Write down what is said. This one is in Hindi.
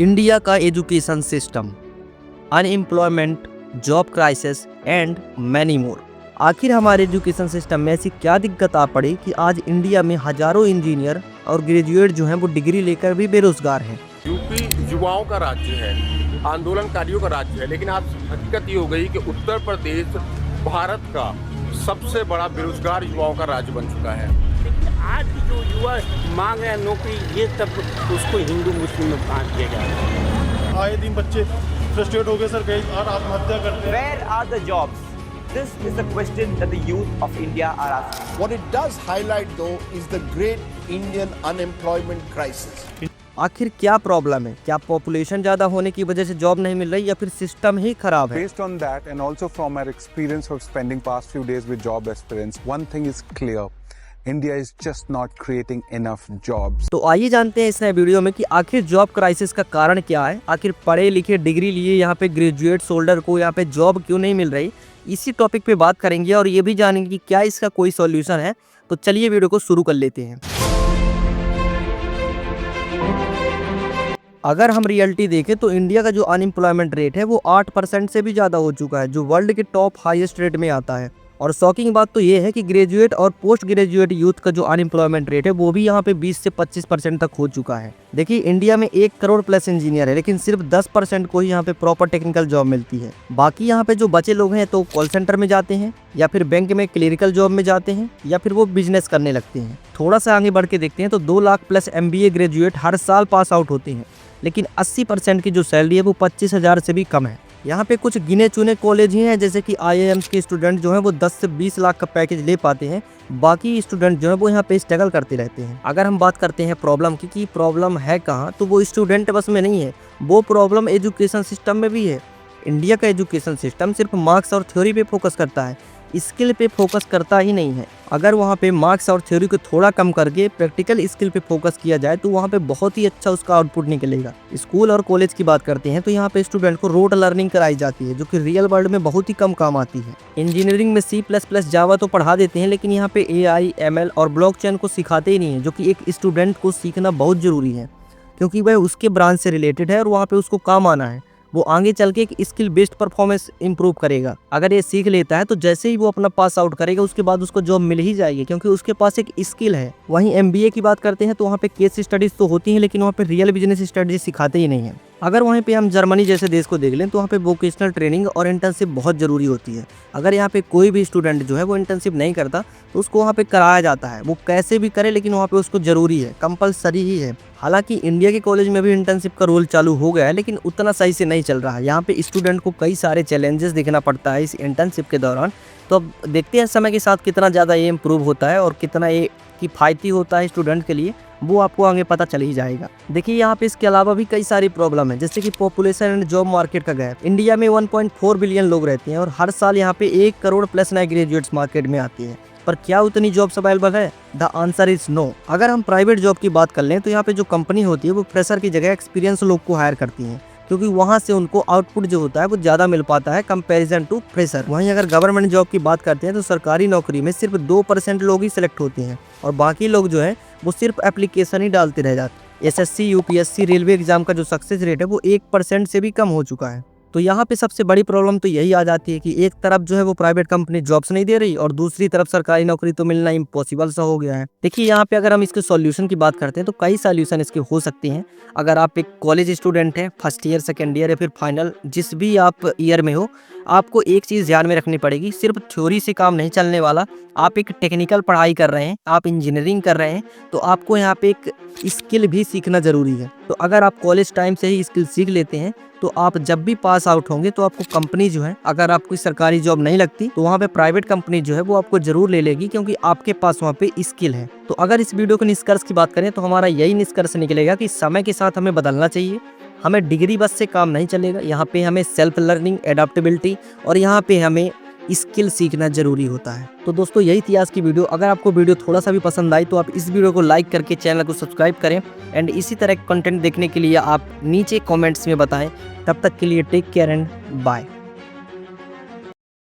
इंडिया का education system, unemployment, job crisis and many more. आखिर हमारे एजुकेशन सिस्टम में ऐसी क्या दिक्कत आ पड़ी कि आज इंडिया में हजारों इंजीनियर और ग्रेजुएट जो हैं वो डिग्री लेकर भी बेरोजगार हैं। यूपी युवाओं का राज्य है, आंदोलनकारियों का राज्य है, लेकिन आज हकीकत ये हो गई कि उत्तर प्रदेश भारत का सबसे बड़ा बेरोजगार युवाओं का राज्य बन चुका है। लेकिन आज की जो युवा मांग रहे हैं नौकरी, ये सब उसको हिंदू मुस्लिम में बांट दिया जा रहा है। आए दिन बच्चे फ्रस्ट्रेट हो गए सर, कई और आत्महत्या करते हैं। Where are the jobs? This is the question that the youth of India are asking. What it does highlight though is the great Indian unemployment crisis. आखिर क्या प्रॉब्लम है? क्या पॉपुलेशन ज़्यादा होने की वजह से जॉब नहीं मिल रही या फिर सिस्टम ही खराब है? Based on that and also from our experience of spending past few days with job aspirants, one thing is clear. India is just not creating enough jobs. तो आइए जानते हैं इस नए वीडियो में कि आखिर जॉब क्राइसिस का कारण क्या है। आखिर पढ़े लिखे डिग्री लिए यहाँ पे ग्रेजुएट होल्डर को यहाँ पे जॉब क्यों नहीं मिल रही, इसी टॉपिक पे बात करेंगे और ये भी जानेंगे कि क्या इसका कोई सॉल्यूशन है। तो चलिए वीडियो को शुरू कर लेते हैं। अगर हम रियलिटी देखें तो इंडिया का जो अनएम्प्लॉयमेंट रेट है वो 8% से भी ज़्यादा हो चुका है, जो वर्ल्ड के टॉप हाईएस्ट रेट में आता है। और शॉकिंग बात तो ये है कि ग्रेजुएट और पोस्ट ग्रेजुएट यूथ का जो अनएम्प्लॉयमेंट रेट है वो भी यहाँ पे 20 से 25% तक हो चुका है। देखिए इंडिया में 1 करोड़ प्लस इंजीनियर है, लेकिन सिर्फ 10% को ही यहाँ पे प्रॉपर टेक्निकल जॉब मिलती है। बाकी यहाँ पे जो बचे लोग हैं तो कॉल सेंटर में जाते हैं या फिर बैंक में क्लरिकल जॉब में जाते हैं या फिर वो बिजनेस करने लगते हैं। थोड़ा सा आगे बढ़ के देखते हैं तो 2 लाख प्लस MBA ग्रेजुएट हर साल पास आउट होते हैं, लेकिन 80% की जो सैलरी है वो 25,000 से भी कम है। यहाँ पे कुछ गिने चुने कॉलेज ही हैं, जैसे कि IIMs के स्टूडेंट जो हैं वो 10 से 20 लाख का पैकेज ले पाते हैं। बाकी स्टूडेंट जो है वो यहाँ पे स्ट्रगल करते रहते हैं। अगर हम बात करते हैं प्रॉब्लम की कि प्रॉब्लम है कहाँ, तो वो स्टूडेंट बस में नहीं है, वो प्रॉब्लम एजुकेशन सिस्टम में भी है। इंडिया का एजुकेशन सिस्टम सिर्फ मार्क्स और थ्योरी पे फोकस करता है, स्किल पे फोकस करता ही नहीं है। अगर वहाँ पे मार्क्स और थ्योरी को थोड़ा कम करके प्रैक्टिकल स्किल पे फोकस किया जाए तो वहाँ पे बहुत ही अच्छा उसका आउटपुट निकलेगा। स्कूल और कॉलेज की बात करते हैं तो यहाँ पे स्टूडेंट को रोड लर्निंग कराई जाती है, जो कि रियल वर्ल्ड में बहुत ही कम काम आती है। इंजीनियरिंग में C++ जावा तो पढ़ा देते हैं, लेकिन यहाँ पे AI, ML और ब्लॉकचेन को सिखाते ही नहीं है, जो कि एक स्टूडेंट को सीखना बहुत ज़रूरी है, क्योंकि वह उसके ब्रांच से रिलेटेड है और वहाँ पे उसको काम आना है। वो आगे चल के एक स्किल बेस्ड परफॉर्मेंस इंप्रूव करेगा। अगर ये सीख लेता है तो जैसे ही वो अपना पास आउट करेगा उसके बाद उसको जॉब मिल ही जाएगी, क्योंकि उसके पास एक स्किल है। वहीं MBA की बात करते हैं तो वहाँ पे केस स्टडीज तो होती हैं, लेकिन वहाँ पे रियल बिजनेस स्टडीज सिखाते ही नहीं है। अगर वहीं पे हम जर्मनी जैसे देश को देख लें तो वहाँ पे वोकेशनल ट्रेनिंग और इंटर्नशिप बहुत ज़रूरी होती है। अगर यहाँ पे कोई भी स्टूडेंट जो है वो इंटर्नशिप नहीं करता तो उसको वहाँ पे कराया जाता है, वो कैसे भी करे, लेकिन वहाँ पे उसको ज़रूरी है, कंपलसरी ही है। हालांकि इंडिया के कॉलेज में भी इंटर्नशिप का रोल चालू हो गया है, लेकिन उतना सही से नहीं चल रहा है। यहाँ पे स्टूडेंट को कई सारे चैलेंजेस देखना पड़ता है इस इंटर्नशिप के दौरान। तो अब देखते हैं समय के साथ कितना ज़्यादा ये इम्प्रूव होता है और कितना ये किफ़ायती होता है स्टूडेंट के लिए, वो आपको आगे पता चल ही जाएगा। देखिए यहाँ पे इसके अलावा भी कई सारी प्रॉब्लम है, जैसे कि पॉपुलेशन एंड जॉब मार्केट का गैप। इंडिया में 1.4 बिलियन लोग रहते हैं और हर साल यहाँ पे 1 करोड़ प्लस नए ग्रेजुएट्स मार्केट में आती है, पर क्या उतनी जॉब्स अवेलेबल है? The answer is no. अगर हम प्राइवेट जॉब की बात कर लें तो यहाँ पे जो कंपनी होती है वो फ्रेशर की जगह एक्सपीरियंस लोग को हायर करती हैं, क्योंकि वहाँ से उनको आउटपुट जो होता है वो ज़्यादा मिल पाता है कंपैरिजन टू फ्रेशर। वहीं अगर गवर्नमेंट जॉब की बात करते हैं तो सरकारी नौकरी में सिर्फ 2% लोग ही सिलेक्ट होते हैं और बाकी लोग जो है वो सिर्फ एप्लीकेशन ही डालते रह जाते हैं। SSC, UPSC, रेलवे एग्जाम का जो सक्सेस रेट है वो 1% से भी कम हो चुका है। तो यहाँ पे सबसे बड़ी प्रॉब्लम तो यही आ जाती है कि एक तरफ जो है वो प्राइवेट कंपनी जॉब्स नहीं दे रही और दूसरी तरफ सरकारी नौकरी तो मिलना इम्पॉसिबल सा हो गया है। देखिए यहाँ पे अगर हम इसके सॉल्यूशन की बात करते हैं तो कई सॉल्यूशन इसके हो सकते हैं। अगर आप एक कॉलेज स्टूडेंट हैं, फर्स्ट ईयर, सेकेंड ईयर या फिर फाइनल, जिस भी आप ईयर में हो, आपको एक चीज़ ध्यान में रखनी पड़ेगी, सिर्फ थ्योरी से काम नहीं चलने वाला। आप एक टेक्निकल पढ़ाई कर रहे हैं, आप इंजीनियरिंग कर रहे हैं, तो आपको यहाँ पे एक स्किल भी सीखना ज़रूरी है। तो अगर आप कॉलेज टाइम से ही स्किल सीख लेते हैं तो आप जब भी पास आउट होंगे तो आपको कंपनी जो है, अगर आपको सरकारी जॉब नहीं लगती तो वहाँ पे प्राइवेट कंपनी जो है वो आपको ज़रूर ले लेगी, क्योंकि आपके पास वहाँ पे स्किल है। तो अगर इस वीडियो के निष्कर्ष की बात करें तो हमारा यही निष्कर्ष निकलेगा कि समय के साथ हमें बदलना चाहिए। हमें डिग्री बस से काम नहीं चलेगा, यहाँ पे हमें सेल्फ लर्निंग, एडाप्टेबिलिटी और यहाँ पे हमें स्किल सीखना जरूरी होता है। तो दोस्तों यही थी आज की वीडियो। अगर आपको वीडियो थोड़ा सा भी पसंद आई तो आप इस वीडियो को लाइक करके चैनल को सब्सक्राइब करें एंड इसी तरह कंटेंट देखने के लिए आप नीचे कमेंट्स में बताएं। तब तक के लिए टेक केयर एंड बाय।